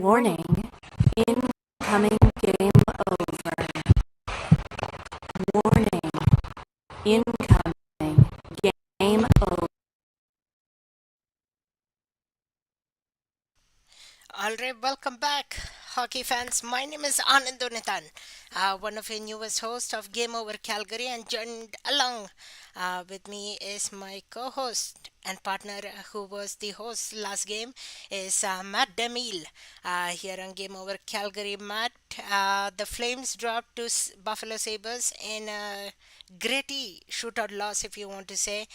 Warning, incoming game over. Warning, incoming game over. All right, welcome back, hockey fans. My name is Anand Unnithan, one of your newest hosts of Game Over Calgary, and joined along with me is my co-host and partner, who was the host last game, is Matt DeMille here on Game Over Calgary. Matt, the Flames dropped to Buffalo Sabres in a gritty shootout loss, if you want to say.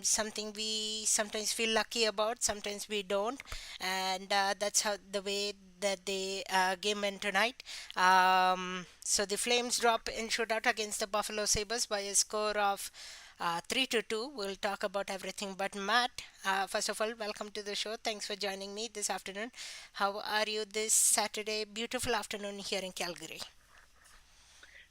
Something we sometimes feel lucky about, sometimes we don't, and that's how the way that the game went tonight. So the Flames drop in shootout against the Buffalo Sabres by a score of 3-2. We'll talk about everything. But Matt, first of all, welcome to the show. Thanks for joining me this afternoon. How are you this Saturday? Beautiful afternoon here in Calgary.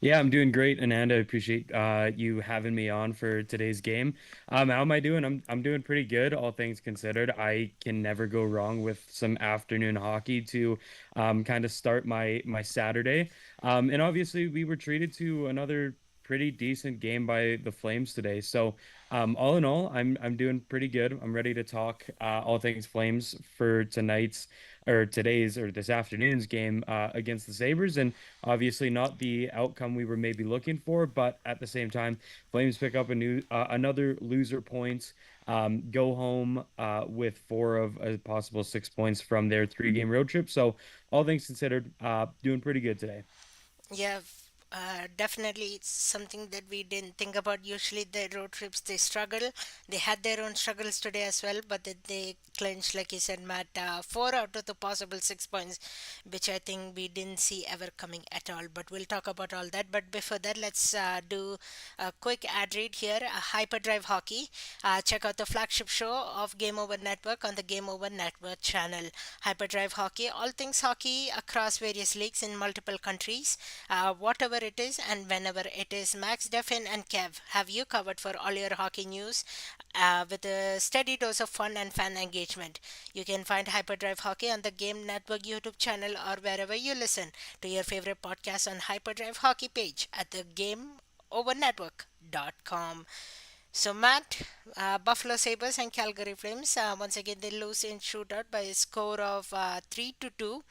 Yeah, I'm doing great, Anand. I appreciate you having me on for today's game. How am I doing? I'm doing pretty good, all things considered. I can never go wrong with some afternoon hockey to kind of start my Saturday. And obviously, we were treated to another pretty decent game by the Flames today. So, all in all, I'm doing pretty good. I'm ready to talk all things Flames for tonight's or today's or this afternoon's game against the Sabres, and obviously not the outcome we were maybe looking for, but at the same time, Flames pick up another loser points. Go home with four of a possible 6 points from their three-game road trip. So all things considered, doing pretty good today. Yeah, definitely. It's something that we didn't think about. Usually, the road trips they struggle. They had their own struggles today as well, but they clinched, like you said, Matt, four out of the possible 6 points, which I think we didn't see ever coming at all. But we'll talk about all that. But before that, let's do a quick ad read here. Hyperdrive Hockey. Check out the flagship show of Game Over Network on the Game Over Network channel. Hyperdrive Hockey, all things hockey across various leagues in multiple countries, whatever it is and whenever it is. Max, Defin, and Kev have you covered for all your hockey news with a steady dose of fun and fan engagement. You can find Hyperdrive Hockey on the Game Network YouTube channel or wherever you listen to your favorite podcast on Hyperdrive Hockey page at the GameOverNetwork.com. So, Matt, Buffalo Sabres and Calgary Flames, once again, they lose in shootout by a score of 3-2,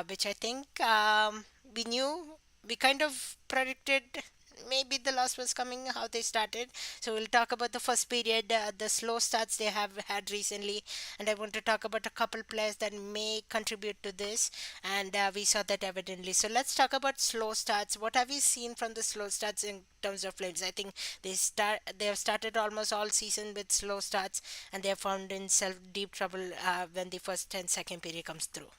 which I think we knew, we kind of predicted maybe the loss was coming, how they started. So, we'll talk about the first period, the slow starts they have had recently, and I want to talk about a couple players that may contribute to this, and we saw that evidently. So, let's talk about slow starts. What have you seen from the slow starts in terms of Flames? I think they have started almost all season with slow starts, and they have found in self deep trouble when the first 10-second period comes through.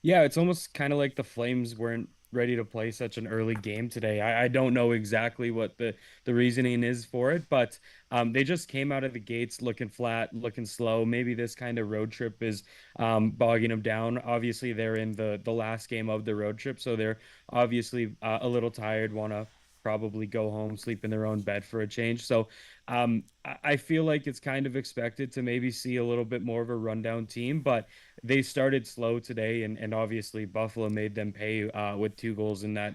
Yeah, it's almost kind of like the Flames weren't ready to play such an early game today. I don't know exactly what the reasoning is for it, but they just came out of the gates looking flat, looking slow. Maybe this kind of road trip is bogging them down. Obviously, they're in the last game of the road trip, so they're obviously a little tired, want to probably go home, sleep in their own bed for a change. So I feel like it's kind of expected to maybe see a little bit more of a rundown team, but they started slow today, and obviously Buffalo made them pay with two goals in that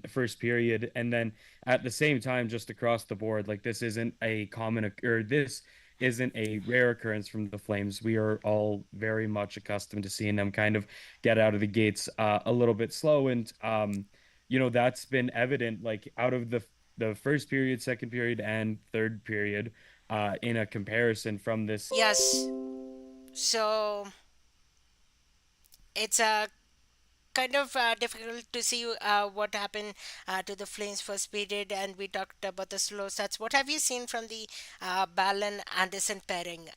first period. And then at the same time, just across the board, like this isn't a or this isn't a rare occurrence from the Flames. We are all very much accustomed to seeing them kind of get out of the gates a little bit slow, and that's been evident like out of the first period, second period, and third period in a comparison from this. Yes. So it's a kind of difficult to see what happened to the Flames first period, and we talked about the slow starts. What have you seen from the Ballon Anderson pairing,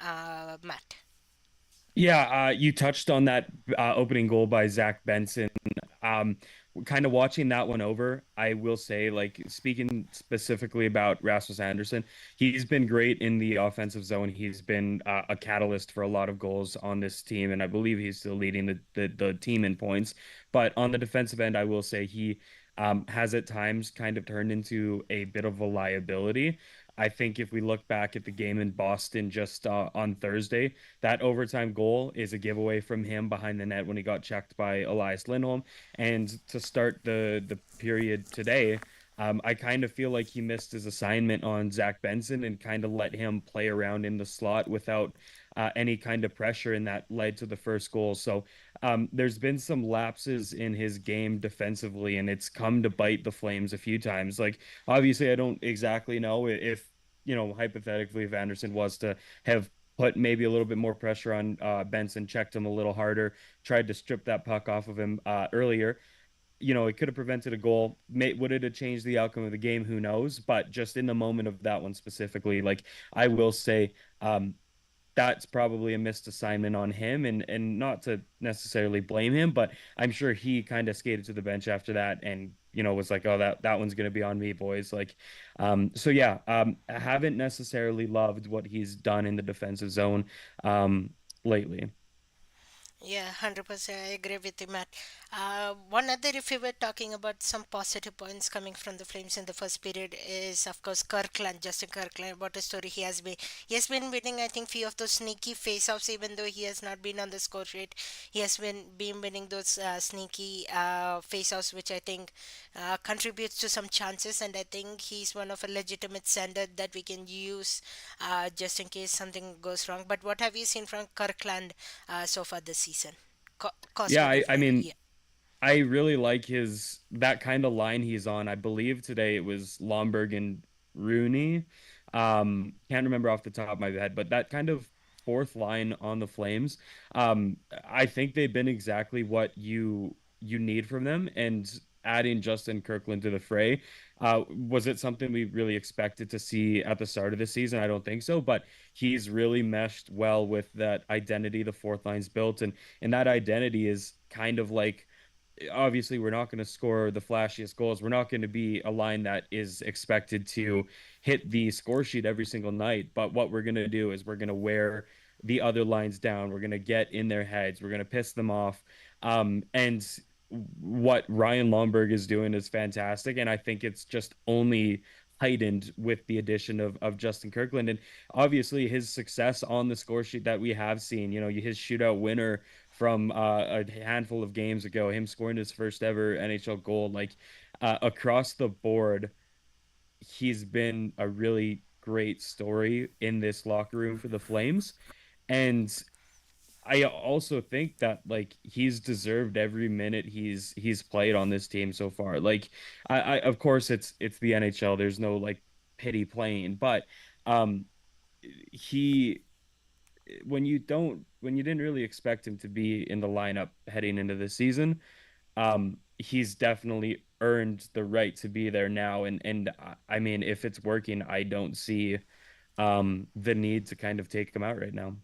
Matt? Yeah, you touched on that opening goal by Zach Benson. Um, Kind of watching that one over, I will say, like speaking specifically about Rasmus Anderson, he's been great in the offensive zone. He's been a catalyst for a lot of goals on this team, and I believe he's still leading the team in points. But on the defensive end, I will say he has at times kind of turned into a bit of a liability. I think if we look back at the game in Boston just on Thursday, that overtime goal is a giveaway from him behind the net when he got checked by Elias Lindholm. And to start the period today, I kind of feel like he missed his assignment on Zach Benson and kind of let him play around in the slot without any kind of pressure, and that led to the first goal. So there's been some lapses in his game defensively, and it's come to bite the Flames a few times. Like, obviously, I don't exactly know if, hypothetically, if Anderson was to have put maybe a little bit more pressure on Benson, checked him a little harder, tried to strip that puck off of him earlier, it could have prevented a goal. Would it have changed the outcome of the game? Who knows? But just in the moment of that one specifically, like, I will say, that's probably a missed assignment on him, and not to necessarily blame him, but I'm sure he kind of skated to the bench after that and was like, oh, that one's going to be on me, boys. Like, so yeah, I haven't necessarily loved what he's done in the defensive zone lately. Yeah, 100%. I agree with you, Matt. One other, if we were talking about some positive points coming from the Flames in the first period, is of course Kirkland, Justin Kirkland. What a story he has been. He has been winning, I think, few of those sneaky face-offs, even though he has not been on the score sheet. He has been winning those sneaky face-offs, which I think contributes to some chances. And I think he's one of a legitimate sender that we can use just in case something goes wrong. But what have you seen from Kirkland so far this season? Cost Yeah, me I defender. mean, Yeah. I really like his that kind of line he's on. I believe today it was Lomberg and Rooney. Can't remember off the top of my head, but that kind of fourth line on the Flames, I think they've been exactly what you need from them. And adding Justin Kirkland to the fray, was it something we really expected to see at the start of the season? I don't think so, but he's really meshed well with that identity the fourth line's built, and that identity is kind of like, obviously we're not going to score the flashiest goals. We're not going to be a line that is expected to hit the score sheet every single night. But what we're going to do is we're going to wear the other lines down. We're going to get in their heads. We're going to piss them off. And what Ryan Lomberg is doing is fantastic. And I think it's just only heightened with the addition of Justin Kirkland. And obviously his success on the score sheet that we have seen, his shootout winner from a handful of games ago, him scoring his first ever NHL goal, like, across the board, he's been a really great story in this locker room for the Flames. And I also think that, like, he's deserved every minute he's played on this team so far. Like, I of course it's the NHL. There's no, like, pity playing, but um he when you didn't really expect him to be in the lineup heading into the season, he's definitely earned the right to be there now. And I mean, if it's working, I don't see the need to kind of take him out right now.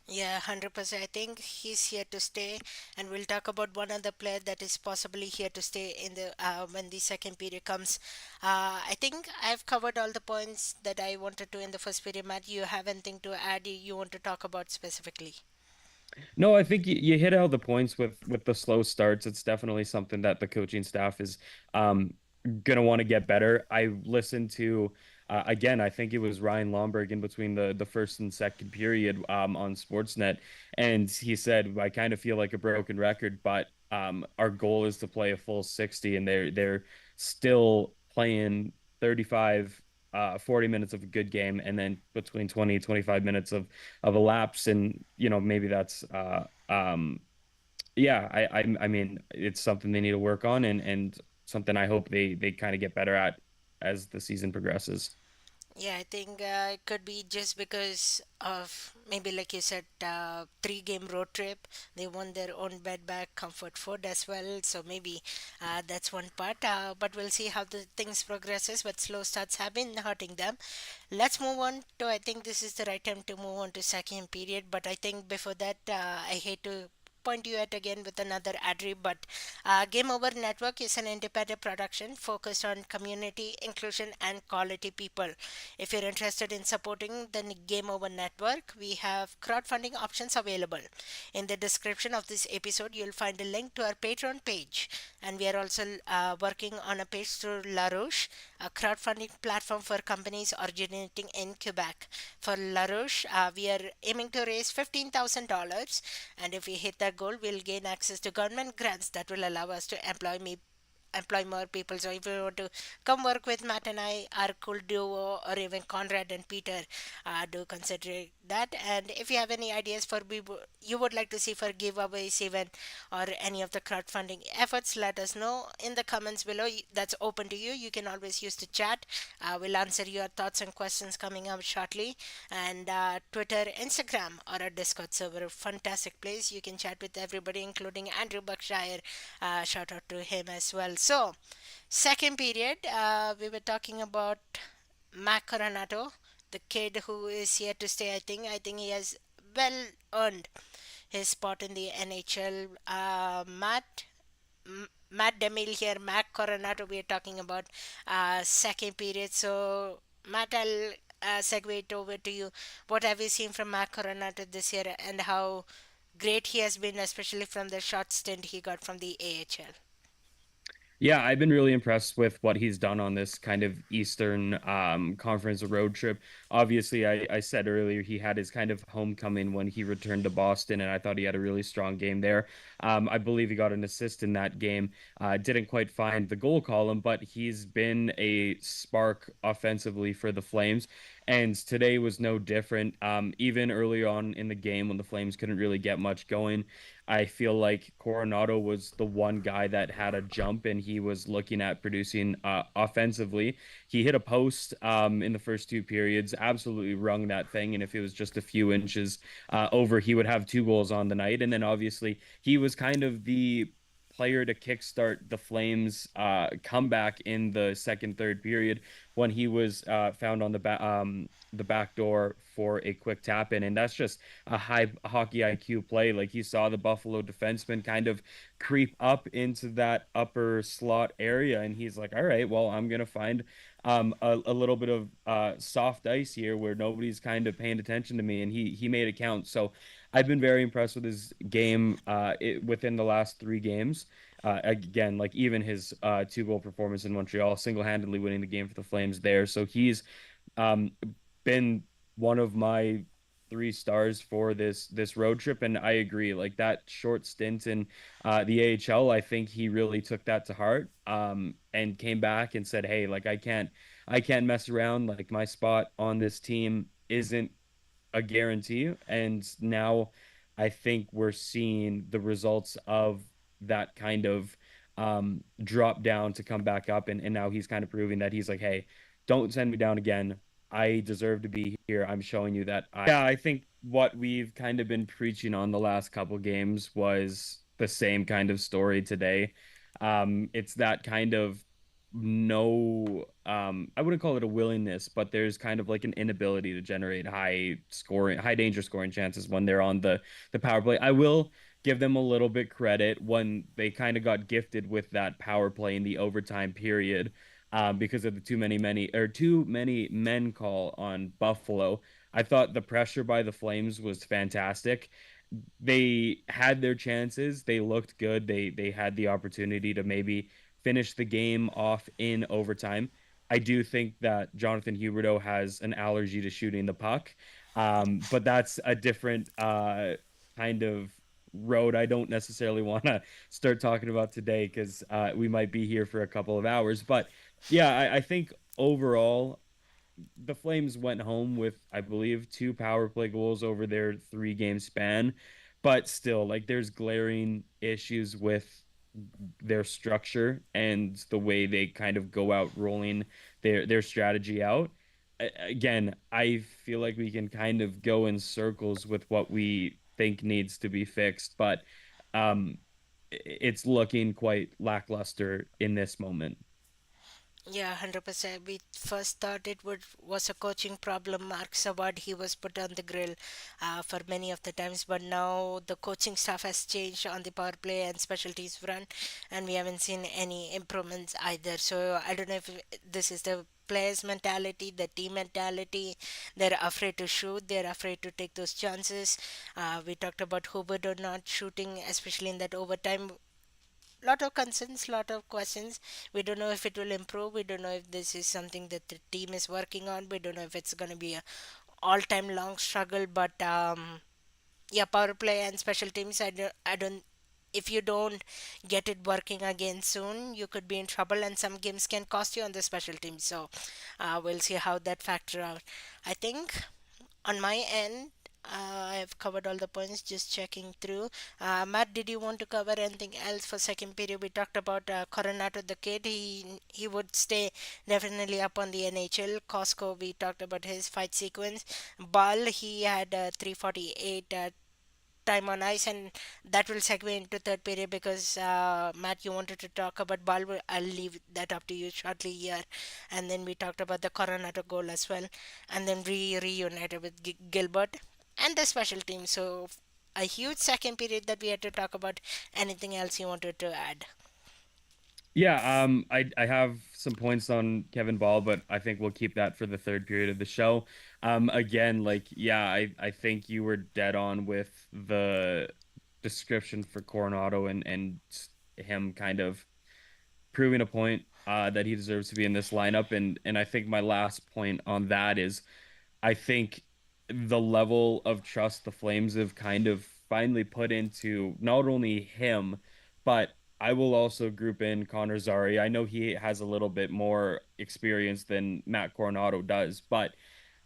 Yeah, 100%. I think he's here to stay, and we'll talk about one other player that is possibly here to stay in the when the second period comes. I think I've covered all the points that I wanted to in the first period. Matt, you have anything to add? You want to talk about specifically? No, I think you hit all the points with the slow starts. It's definitely something that the coaching staff is gonna want to get better. I listened to, again, I think it was Ryan Lomberg in between the first and second period on Sportsnet, and he said, I kind of feel like a broken record, but our goal is to play a full 60, and they're still playing 35 40 minutes of a good game, and then between 20 25 minutes of a lapse. And maybe that's yeah, I mean, it's something they need to work on, and something I hope they kind of get better at as the season progresses. Yeah, I think it could be just because of maybe, like you said, 3 game road trip. They want their own bed bag, comfort food as well. So maybe that's one part. But we'll see how the things progresses. But slow starts have been hurting them. Let's move on to. I think this is the right time to move on to second period. But I think before that, I hate to point you at again with another ad read, but Game Over Network is an independent production focused on community inclusion and quality people. If you're interested in supporting the Game Over Network, we have crowdfunding options available. In the description of this episode, you'll find a link to our Patreon page, and we are also working on a page through LaRouche. a crowdfunding platform for companies originating in Quebec. For LaRouche, we are aiming to raise $15,000, and if we hit that goal, we'll gain access to government grants that will allow us to employ more people. So if you want to come work with Matt and I, our cool duo, or even Conrad and Peter, do consider that. And if you have any ideas for you would like to see for giveaways even, or any of the crowdfunding efforts, let us know in the comments below. That's open to you. You can always use the chat. We'll answer your thoughts and questions coming up shortly. And Twitter, Instagram, or a Discord server, fantastic place. You can chat with everybody, including Andrew Buckshire. Shout out to him as well. So, second period, we were talking about Mac Coronato, the kid who is here to stay. I think he has well earned his spot in the NHL. Matt DeMille here, Mac Coronato. We are talking about second period. So, Matt, I'll segue it over to you. What have you seen from Mac Coronato this year, and how great he has been, especially from the short stint he got from the AHL? Yeah, I've been really impressed with what he's done on this kind of Eastern Conference road trip. Obviously, I said earlier he had his kind of homecoming when he returned to Boston, and I thought he had a really strong game there. I believe he got an assist in that game. Didn't quite find the goal column, but he's been a spark offensively for the Flames. And today was no different. Even early on in the game when the Flames couldn't really get much going, I feel like Coronado was the one guy that had a jump and he was looking at producing offensively. He hit a post in the first two periods, absolutely rung that thing. And if it was just a few inches over, he would have two goals on the night. And then obviously he was kind of the player to kickstart the Flames comeback in the second, third period when he was found on the back door for a quick tap in, and that's just a high hockey IQ play. Like he saw the Buffalo defenseman kind of creep up into that upper slot area, and he's like, "All right, well, I'm gonna find a little bit of soft ice here where nobody's kind of paying attention to me," and he made it count. So I've been very impressed with his game within the last three games. Again, like even his two-goal performance in Montreal, single-handedly winning the game for the Flames there. So he's um, been one of my three stars for this road trip, and I agree. Like that short stint in the AHL, I think he really took that to heart and came back and said, "Hey, like I can't mess around. Like my spot on this team isn't a guarantee." And now I think we're seeing the results of that kind of drop down to come back up. And now he's kind of proving that he's like, hey, don't send me down again. I deserve to be here. I'm showing you that yeah, I think what we've kind of been preaching on the last couple games was the same kind of story today. It's that kind of no I wouldn't call it a willingness, but there's kind of like an inability to generate high danger scoring chances when they're on the power play. I will give them a little bit credit when they kind of got gifted with that power play in the overtime period, because of the too many men call on Buffalo. I thought the pressure by the Flames was fantastic. They had their chances. They looked good. They had the opportunity to maybe finish the game off in overtime. I do think that Jonathan Huberdeau has an allergy to shooting the puck, but that's a different kind of road I don't necessarily want to start talking about today because we might be here for a couple of hours. But yeah, I think overall the Flames went home with, I believe, two power play goals over their 3 game span. But still, like, there's glaring issues with their structure and the way they kind of go out rolling their strategy out. Again, I feel like we can kind of go in circles with what we think needs to be fixed, but um, it's looking quite lackluster in this moment. Yeah, 100%. We first thought it would was a coaching problem. Mark Savard, he was put on the grill for many of the times, but now the coaching staff has changed on the power play and specialties front, and we haven't seen any improvements either. So I don't know if this is the players' mentality, the team mentality. They're afraid to shoot. They're afraid to take those chances. We talked about Hubbard or not shooting, especially in that overtime. lot of concerns, lot of questions. We don't know if it will improve. We don't know if this is something that the team is working on. We don't know if it's going to be a all-time long struggle. But yeah, power play and special teams. I don't. If you don't get it working again soon, you could be in trouble, and some games can cost you on the special teams. So, we'll see how that factor out. I think on my end, I've covered all the points. Just checking through. Matt, did you want to cover anything else for second period? We talked about Coronato, the kid. He would stay definitely up on the NHL. Costco, we talked about his fight sequence. Ball, he had 348 time on ice, and that will segue into third period because Matt, you wanted to talk about ball. I'll leave that up to you shortly here, and then we talked about the Coronato goal as well, and then reunited with Gilbert and the special team. So a huge second period that we had to talk about. Anything else you wanted to add? Yeah, I have some points on Kevin Ball, but I think we'll keep that for the third period of the show. Again, like, yeah, I think you were dead on with the description for Coronado and him kind of proving a point that he deserves to be in this lineup. And I think my last point on that is I think the level of trust the Flames have kind of finally put into not only him, but I will also group in Connor Zary. I know he has a little bit more experience than Matt Coronado does, but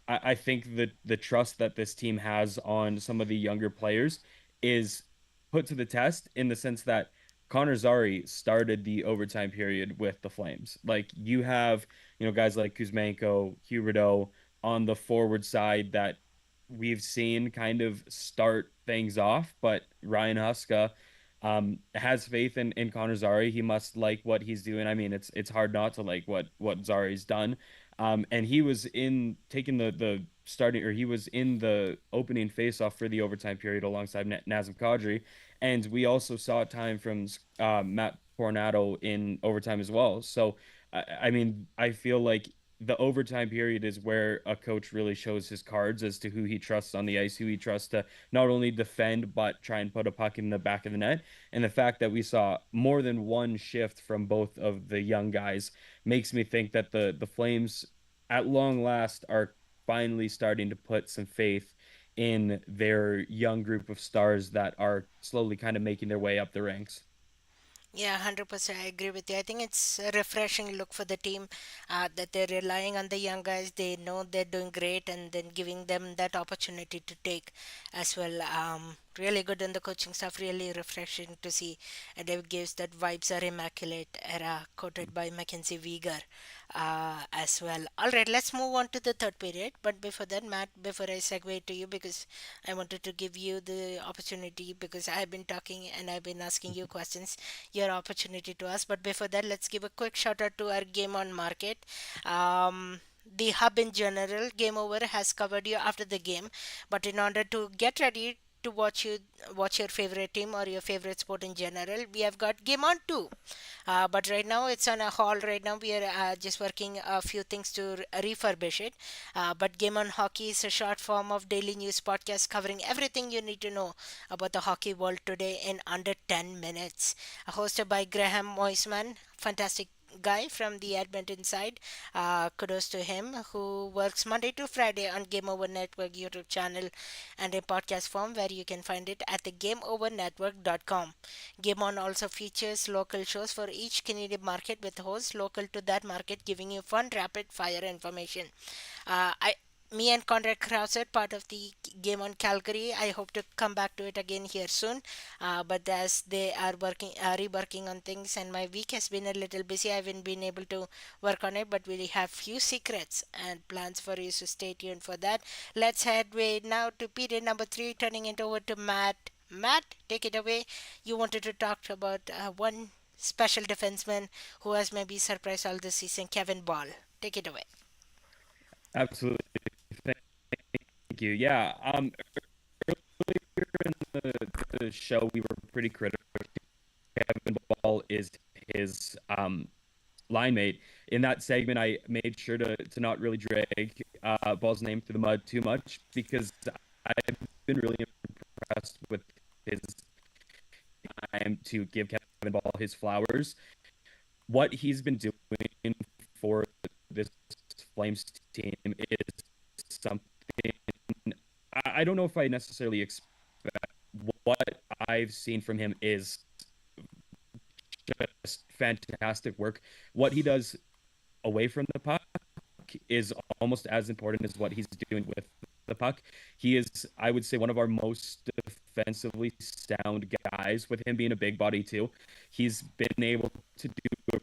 I think that the trust that this team has on some of the younger players is put to the test in the sense that Connor Zary started the overtime period with the Flames. Like you have, guys like Kuzmenko, Huberdeau on the forward side that we've seen kind of start things off, but Ryan Huska has faith in Connor Zary. He must like what he's doing. I mean, it's hard not to like what Zary's done. And he was in taking the starting, or he was in the opening faceoff for the overtime period alongside Nazem Kadri, and we also saw time from Matt Coronado in overtime as well. So, I mean, I feel like the overtime period is where a coach really shows his cards as to who he trusts on the ice, who he trusts to not only defend but try and put a puck in the back of the net. And the fact that we saw more than one shift from both of the young guys makes me think that the Flames at long last are finally starting to put some faith in their young group of stars that are slowly kind of making their way up the ranks. Yeah, 100%. I agree with you. I think it's a refreshing look for the team that they're relying on the young guys. They know they're doing great and then giving them that opportunity to take as well. Really good on the coaching stuff. Really refreshing to see. And David gives that vibes are immaculate era quoted by Mackenzie Weegar as well. All right, let's move on to the third period. But before that, Matt, before I segue to you, because I wanted to give you the opportunity because I've been talking and I've been asking you questions, your opportunity to ask. But before that, let's give a quick shout out to our Game On Market. The hub in general, Game Over, has covered you after the game. But in order to get ready to watch your favorite team or your favorite sport in general, we have got Game On too. But right now it's on a hall. Right now we are just working a few things to refurbish it. But Game On Hockey is a short form of daily news podcast covering everything you need to know about the hockey world today in under 10 minutes. Hosted by Graham Moisman, fantastic guy from the Edmonton side. Kudos to him, who works Monday to Friday on Game Over Network YouTube channel and in podcast form, where you can find it at the GameOverNetwork.com. Game On also features local shows for each Canadian market with hosts local to that market, giving you fun, rapid fire information. I Me and Conrad Krausert, part of the Game On Calgary. I hope to come back to it again here soon. But as they are reworking on things, and my week has been a little busy, I haven't been able to work on it. But we have few secrets and plans for you, so stay tuned for that. Let's head way now to period number three, turning it over to Matt. Matt, take it away. You wanted to talk about one special defenseman who has maybe surprised all this season, Kevin Ball. Take it away. Absolutely. Thank you. Yeah. In the show, we were pretty critical. Kevin Ball is his line mate. In that segment, I made sure to not really drag Ball's name through the mud too much because I've been really impressed with his time to give Kevin Kevin Ball his flowers. What he's been doing for this Flames team is something I don't know if I necessarily expect. What I've seen from him is just fantastic work. What he does away from the puck is almost as important as what he's doing with the puck. He is, I would say, one of our most defensively sound guys, with him being a big body too. He's been able to do a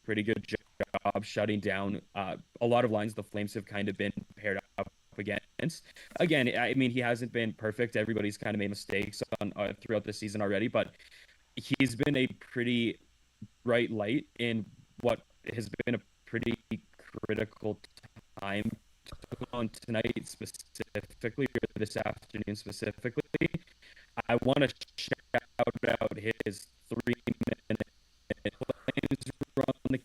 pretty good job shutting down a lot of lines the Flames have kind of been paired up against. Again, I mean, he hasn't been perfect. Everybody's kind of made mistakes on throughout the season already, but he's been a pretty bright light in what has been a pretty critical time on tonight specifically, or this afternoon specifically. I want to shout out his 3 minute Flames run the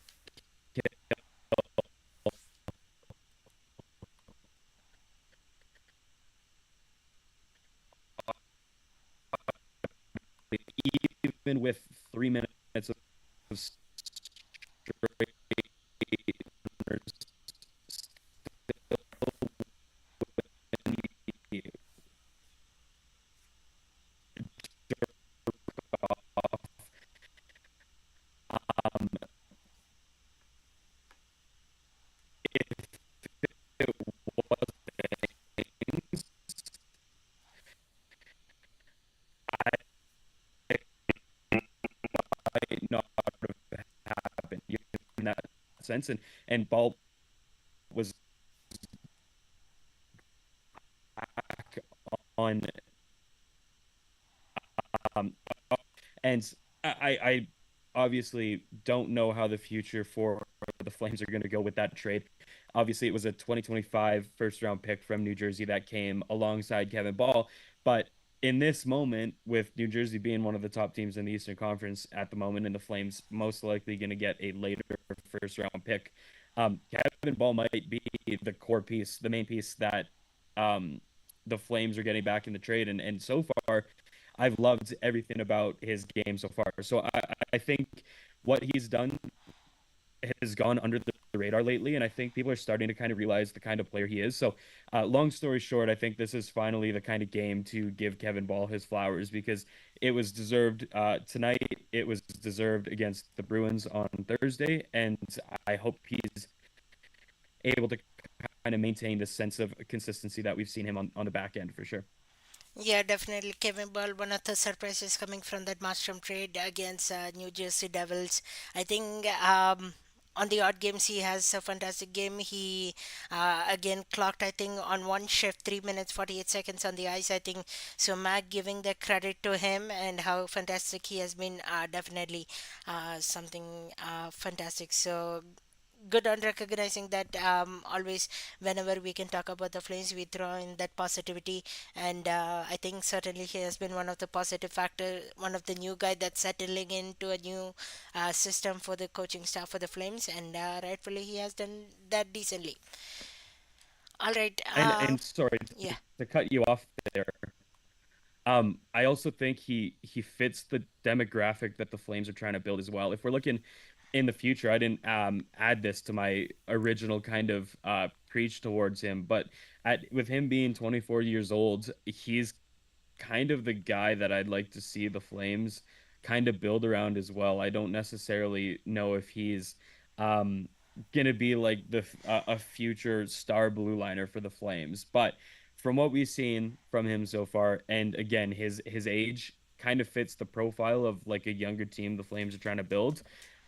even with 3 minutes of straight um, if it was I might not have happened in that sense. And Ball was back on um and I obviously don't know how the future for the Flames are going to go with that trade. Obviously, it was a 2025 first round pick from New Jersey that came alongside Kevin Ball. But in this moment, with New Jersey being one of the top teams in the Eastern Conference at the moment, and the Flames most likely going to get a later first round pick, Kevin Ball might be the core piece, the main piece that um, the Flames are getting back in the trade. And so far, I've loved everything about his game so far. So I think what he's done has gone under the radar lately, and I think people are starting to kind of realize the kind of player he is. So, long story short, I think this is finally the kind of game to give Kevin Ball his flowers, because it was deserved tonight. It was deserved against the Bruins on Thursday, and I hope he's able to kind of maintain this sense of consistency that we've seen him on the back end for sure. Yeah, definitely. Kevin Ball, one of the surprises coming from that Markstrom trade against New Jersey Devils. I think on the odd games he has a fantastic game. He again clocked, I think, on one shift 3 minutes 48 seconds on the ice. I think so. Mac giving the credit to him and how fantastic he has been. Definitely something fantastic. So good on recognizing that always whenever we can talk about the Flames we throw in that positivity, and I think certainly he has been one of the positive factor, one of the new guy that's settling into a new system for the coaching staff for the Flames, and rightfully he has done that decently. All right. And sorry Yeah. to cut you off there. I also think he fits the demographic that the Flames are trying to build as well. If we're looking in the future, I didn't add this to my original kind of preach towards him, but with him being 24 years old, he's kind of the guy that I'd like to see the Flames kind of build around as well. I don't necessarily know if he's um gonna be like a future star blue liner for the Flames, but from what we've seen from him so far, and again, his age kind of fits the profile of like a younger team the Flames are trying to build.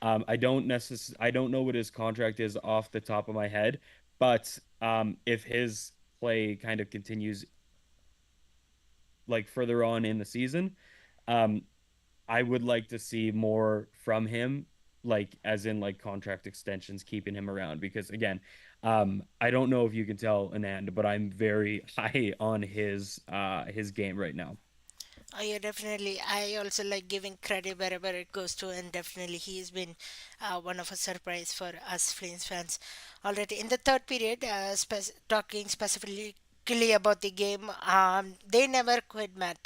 I don't know what his contract is off the top of my head, but if his play kind of continues like further on in the season, um, I would like to see more from him, like as in like contract extensions, keeping him around. Because again, I don't know if you can tell Anand, but I'm very high on his game right now. Oh, yeah, definitely. I also like giving credit wherever it goes to, and definitely he's been one of a surprise for us Flames fans. Already in the third period, talking specifically about the game, they never quit, Matt.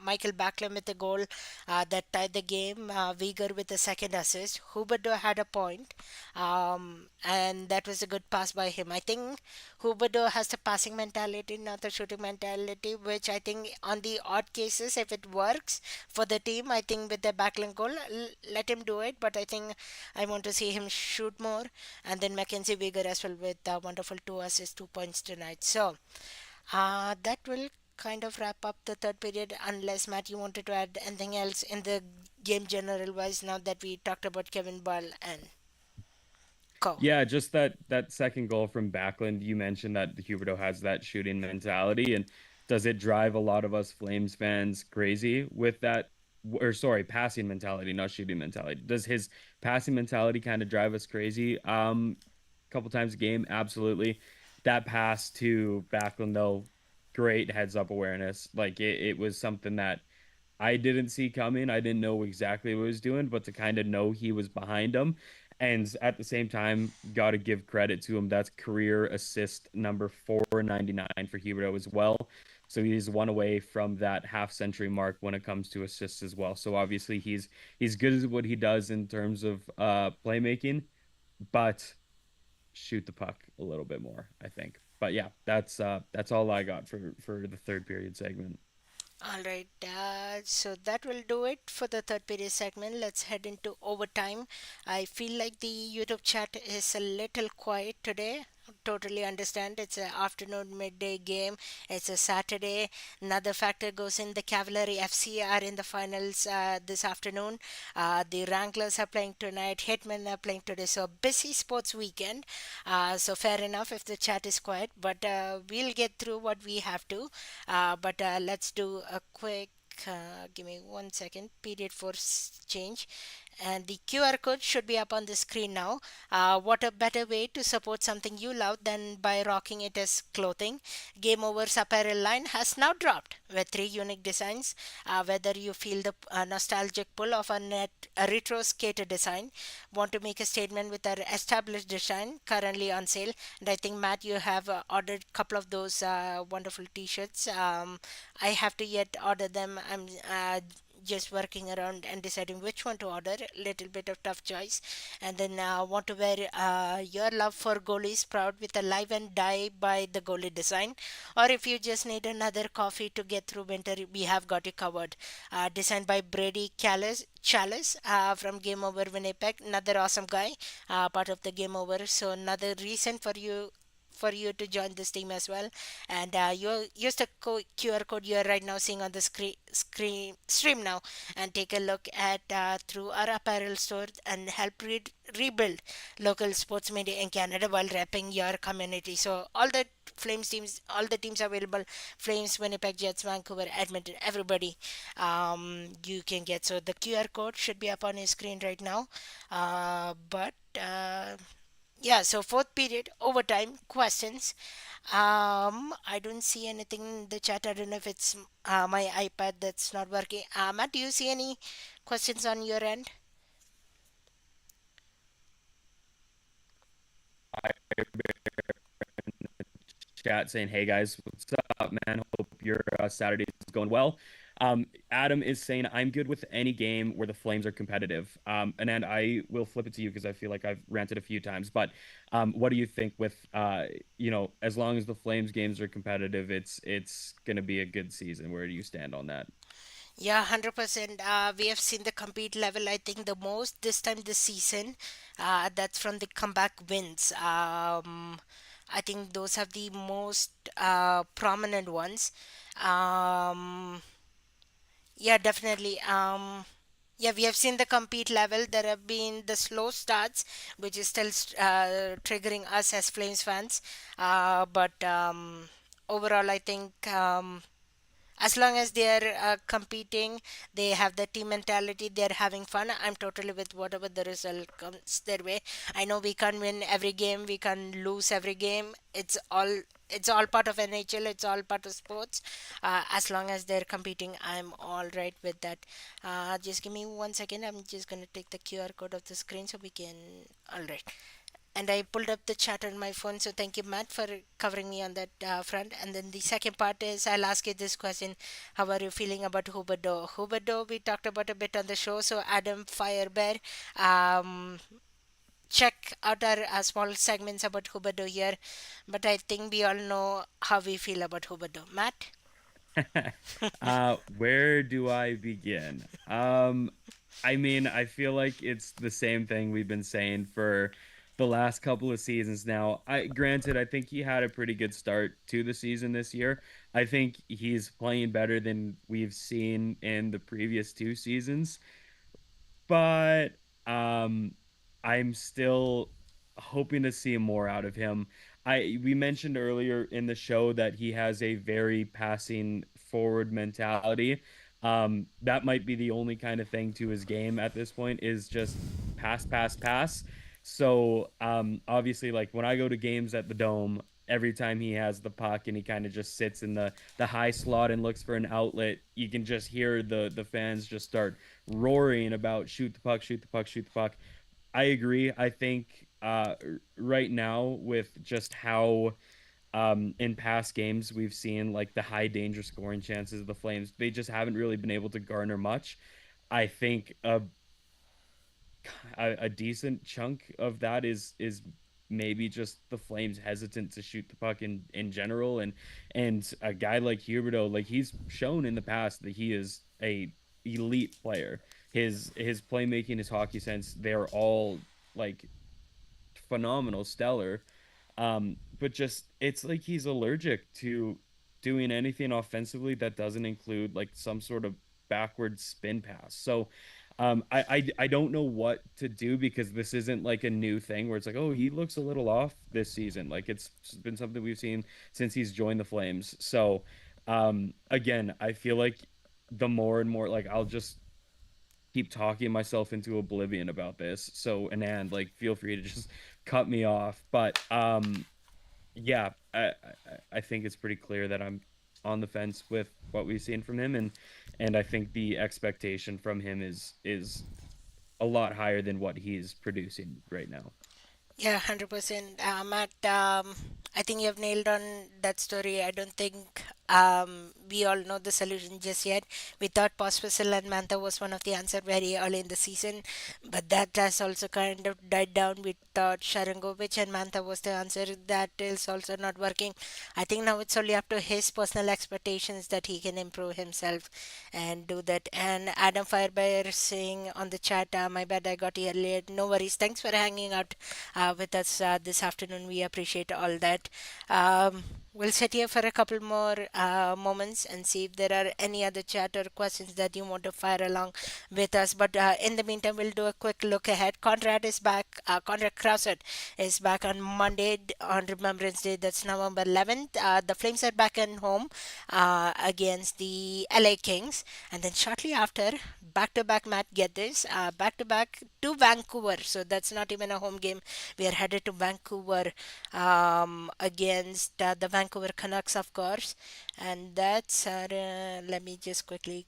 Michael Backlund with a goal that tied the game. Viger with a second assist. Huberdeau had a point, and that was a good pass by him. I think Huberdeau has the passing mentality, not the shooting mentality, which I think on the odd cases, if it works for the team, I think with the Backlund goal, let him do it. But I think I want to see him shoot more. And then Mackenzie Weger as well with wonderful two assists, 2 points tonight. So that will kind of wrap up the third period. Unless Matt, you wanted to add anything else in the game general wise. Now that we talked about Kevin Ball and Co. Yeah, just that second goal from Backlund. You mentioned that the Huberto has that shooting mentality, and does it drive a lot of us Flames fans crazy with that? Or sorry, passing mentality, not shooting mentality. Does his passing mentality kind of drive us crazy? A couple times a game, absolutely. That pass to Backlund though, great heads up awareness. Like it was something that I didn't see coming. I didn't know exactly what he was doing, but to kind of know he was behind him. And at the same time, got to give credit to him. That's career assist number 499 for Huberto as well. So he's one away from that half century mark when it comes to assists as well. So obviously he's good at what he does in terms of playmaking, but shoot the puck a little bit more, I think. But yeah, that's all I got for the third period segment. All right, so that will do it for the third period segment. Let's head into overtime. I feel like the YouTube chat is a little quiet today. Totally understand. It's an afternoon midday game. It's a Saturday. Another factor goes in. The Cavalry FC are in the finals this afternoon. The Wranglers are playing tonight. Hitmen are playing today. So busy sports weekend. So fair enough if the chat is quiet, but we'll get through what we have to. But let's do a quick. Give me 1 second. Period for change. And the QR code should be up on the screen now. What a better way to support something you love than by rocking it as clothing. Game Over's apparel line has now dropped with three unique designs. Whether you feel the nostalgic pull of a retro skater design, want to make a statement with our established design currently on sale, and I think Matt, you have ordered a couple of those wonderful T-shirts. I have to yet order them. I'm just working around and deciding which one to order. Little bit of tough choice. And then want to wear your love for goalies proud with a live and die by the goalie design. Or if you just need another coffee to get through winter, we have got you covered. Designed by Brady Chalice from Game Over Winnipeg, another awesome guy, part of the Game Over. So another reason for you to join this team as well. And you use the QR code you're right now seeing on the screen stream now, and take a look at through our apparel store and help rebuild local sports media in Canada while repping your community. So all the teams available: Flames, Winnipeg Jets, Vancouver, Edmonton, everybody. You can get, so the QR code should be up on your screen right now. But yeah, so fourth period, overtime, questions. I don't see anything in the chat. I don't know if it's my iPad that's not working. Matt, do you see any questions on your end? Chat saying, "Hey guys, what's up, man? Hope your Saturday is going well." Adam is saying, "I'm good with any game where the Flames are competitive." And I will flip it to you because I feel like I've ranted a few times. But what do you think with as long as the Flames games are competitive, it's gonna be a good season. Where do you stand on that? Yeah, 100%. We have seen the compete level, I think, the most this time this season. That's from the comeback wins. I think those are the most prominent ones. Um, yeah, definitely. Yeah, we have seen the compete level. There have been the slow starts, which is still triggering us as Flames fans. But overall, I think as long as they're competing, they have the team mentality, they're having fun. I'm totally with whatever the result comes their way. I know we can't win every game, we can lose every game. It's all part of NHL, it's all part of sports. As long as they're competing, I'm all right with that. Just give me 1 second. I'm just gonna take the QR code of the screen so we can. All right. and I pulled up the chat on my phone. So thank you, Matt, for covering me on that front. And then the second part is I'll ask you this question: how are you feeling about Huberdo? Huberdo, we talked about a bit on the show. So Adam Firebear, um, check out our small segments about Huberdo here. But I think we all know how we feel about Huberdo. Matt? Where do I begin? I mean, I feel like it's the same thing we've been saying for the last couple of seasons now. Granted, I think he had a pretty good start to the season this year. I think he's playing better than we've seen in the previous two seasons, but um I'm still hoping to see more out of him. I We mentioned earlier in the show that he has a very passing forward mentality. That might be the only kind of thing to his game at this point is just pass, pass, pass. So obviously like when I go to games at the Dome, every time he has the puck and he kind of just sits in the high slot and looks for an outlet, you can just hear the fans just start roaring about shoot the puck, shoot the puck, shoot the puck. I agree. I think right now with just how in past games we've seen like the high danger scoring chances of the Flames, they just haven't really been able to garner much. I think a decent chunk of that is maybe just the Flames hesitant to shoot the puck in general, and a guy like Huberto, like he's shown in the past that he is a elite player. His playmaking, his hockey sense, they're all like phenomenal, stellar. But just it's like he's allergic to doing anything offensively that doesn't include like some sort of backward spin pass. So I don't know what to do because this isn't like a new thing where it's like, oh, he looks a little off this season. Like it's been something we've seen since he's joined the Flames. So again, I feel like the more and more like I'll just keep talking myself into oblivion about this. So Anand, like feel free to just cut me off. But yeah, I think it's pretty clear that I'm on the fence with what we've seen from him, and I think the expectation from him is a lot higher than what he's producing right now. Yeah, 100%. Matt, I think you have nailed on that story. I don't think we all know the solution just yet. We thought Pospisil and Mantha was one of the answer very early in the season, but that has also kind of died down. We thought Sharangovich and Mantha was the answer. That is also not working. I think now it's only up to his personal expectations that he can improve himself and do that. And Adam Firebear saying on the chat, my bad, I got here late. No worries. Thanks for hanging out with us this afternoon. We appreciate all that. We'll sit here for a couple more moments and see if there are any other chat or questions that you want to fire along with us. But in the meantime, we'll do a quick look ahead. Conrad is back. Conrad Krausert is back on Monday on Remembrance Day. That's November 11th. The Flames are back at home against the LA Kings. And then shortly after, back to back, Matt, get this, back to back to Vancouver. So that's not even a home game. We are headed to Vancouver against the Vancouver Canucks, of course. And that's, let me just quickly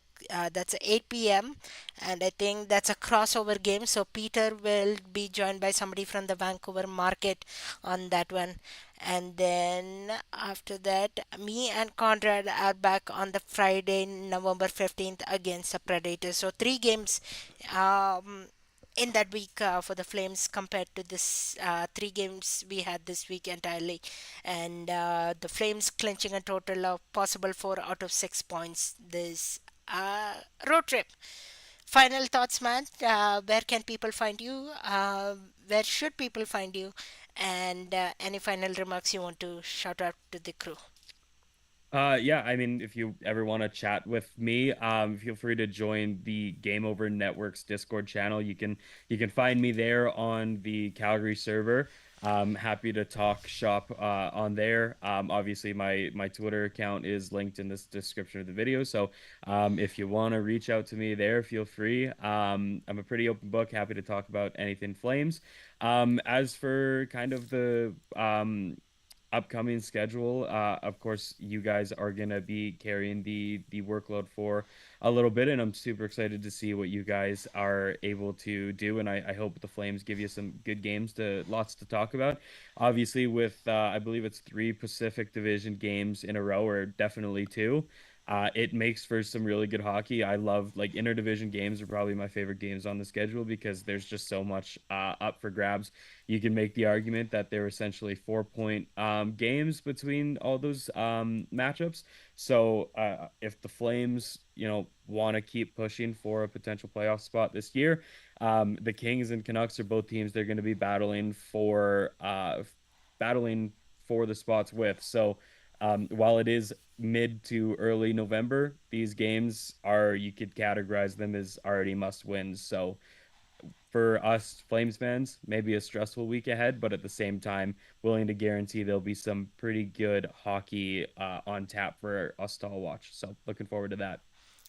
that's 8 p.m. and I think that's a crossover game. So Peter will be joined by somebody from the Vancouver market on that one. And then after that, me and Conrad are back on the Friday, November 15th against the Predators. So three games um, in that week for the Flames compared to this three games we had this week entirely. And the Flames clinching a total of possible 4 out of 6 points this road trip. Final thoughts, man. Where can people find you? Where should people find you? And any final remarks you want to shout out to the crew? Yeah, I mean, if you ever want to chat with me, feel free to join the Game Over Network's Discord channel. You can find me there on the Calgary server. Happy to talk shop on there. Obviously, my Twitter account is linked in this description of the video. So, if you want to reach out to me there, feel free. I'm a pretty open book. Happy to talk about anything Flames. As for kind of the upcoming schedule. Of course, you guys are gonna be carrying the workload for a little bit, and I'm super excited to see what you guys are able to do. And I hope the Flames give you some good games to lots to talk about. Obviously, with I believe it's three Pacific Division games in a row, or definitely two. It makes for some really good hockey. I love like interdivision games are probably my favorite games on the schedule because there's just so much up for grabs. You can make the argument that they're essentially 4 point games between all those matchups. So if the Flames, want to keep pushing for a potential playoff spot this year, the Kings and Canucks are both teams they're going to be battling for the spots with. So while it is mid to early November, these games are you could categorize them as already must wins. So for us Flames fans, maybe a stressful week ahead, but at the same time, willing to guarantee there'll be some pretty good hockey on tap for us to all watch. So looking forward to that.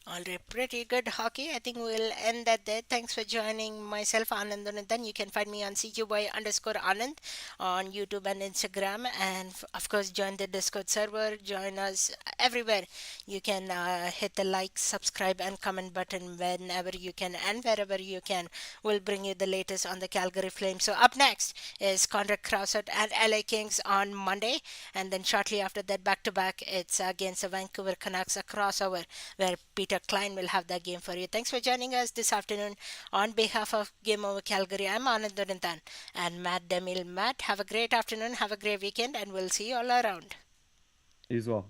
All right, pretty good hockey. I think we'll end that there. Thanks for joining myself, Anand Unnithan. You can find me on CQY underscore Anand on YouTube and Instagram. And of course, join the Discord server. Join us everywhere. You can hit the like, subscribe, and comment button whenever you can and wherever you can. We'll bring you the latest on the Calgary Flames. So, up next is Conrad Krausert and LA Kings on Monday. And then shortly after that, back to back, it's against the Vancouver Canucks, a crossover where Peter Klein will have that game for you. Thanks for joining us this afternoon. On behalf of Game Over Calgary, I'm Anand Unnithan and Matt DeMille. Matt, have a great afternoon, have a great weekend, and we'll see you all around. You as well.